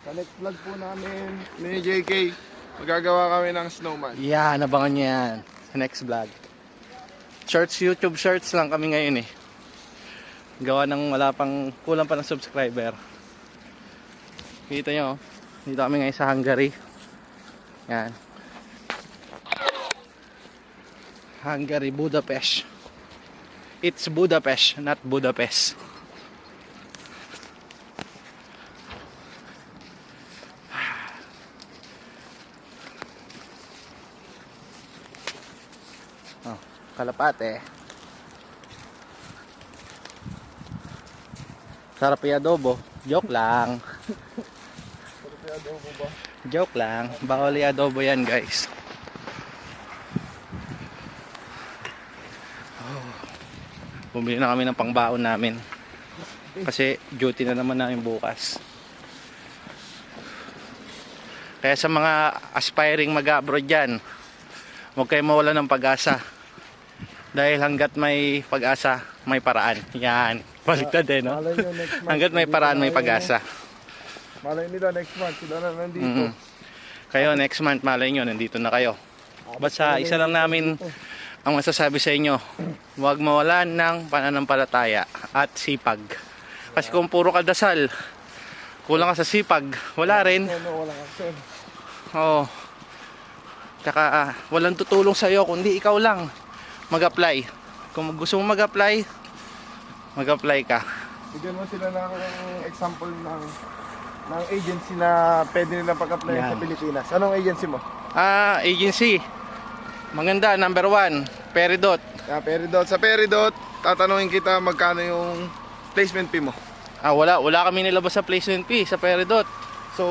Sa next vlog po namin, ni JK, magagawa kami ng snowman. Yan, abangan nyo yan sa next vlog. Shorts, YouTube shorts lang kami ngayon eh. Gawa ng wala pang, kulang pa ng subscriber. Kita nyo, dito kami ngayon sa Hungary. Yan. Hungary, Budapest. It's Budapest, not Budapest. Oh, kalapate. Sarap yung adobo. Joke lang. Sarap yung adobo ba? Joke lang. Bawal yung adobo yan, guys. Oh. Bumili na kami ng pangbaon namin. Kasi duty na naman namin bukas. Kaya sa mga aspiring mag-abroad dyan, huwag kayo mawala ng pag-asa. Dahil hanggat may pag-asa, may paraan. Yan. Baliktad eh, no? Malay nyo next month. Hanggat may paraan, may pag-asa. Malay nila next month, sila na nandito. Kayo, next month, malay nyo, nandito na kayo. Basta isa lang namin ang masasabi sa inyo. Huwag mawalan ng pananampalataya at sipag. Kasi kung puro ka dasal, kulang ka sa sipag, wala rin. Wala action. Oo. Tsaka walang tutulong sa'yo kundi ikaw lang mag-apply. Kung gusto mo mag-apply, mag-apply ka. Bigyan mo sila ng example ng agency na pwede nilang pag-applyan Yan. sa Pilipinas. Anong agency mo? Agency. Maganda, number 1, Peridot. Peridot. Sa Peridot, tatanungin kita magkano yung placement fee mo. Wala kami nilabas sa placement fee sa Peridot. So,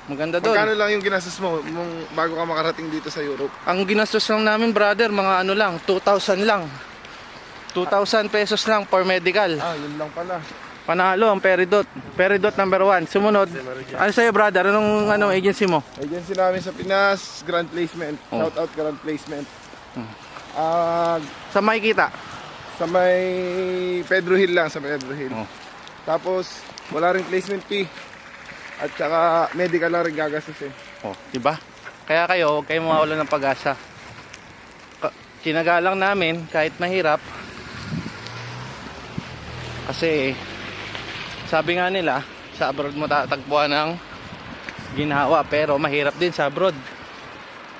Maganda doon. magkano lang yung ginastos mo bago ka makarating dito sa Europe? Ang ginastos lang namin, brother, mga ano lang, 2,000 lang. 2,000 pesos lang for medical. Yun lang pala. Panalo ang Peridot. Peridot number 1. Sumunod. Ano sa'yo, brother? Anong agency mo? Agency namin sa Pinas, Grand Placement. Shout out Grand Placement. Sa makikita? Sa may Pedro Hill lang, sa Pedro Hill. Tapos, wala ring placement fee. At saka, medical lang rin gagastusin. Diba? Kaya kayo, huwag kayong mawawalan ng pag-asa. Tinagalang namin, kahit mahirap. Kasi, sabi nga nila, sa abroad mo tatagpuan ng ginhawa. Pero mahirap din sa abroad.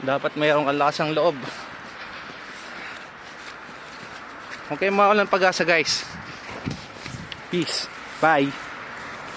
Dapat mayroong kalakas ang loob. Huwag kayong mawawalan ng pag-asa, guys. Peace. Bye.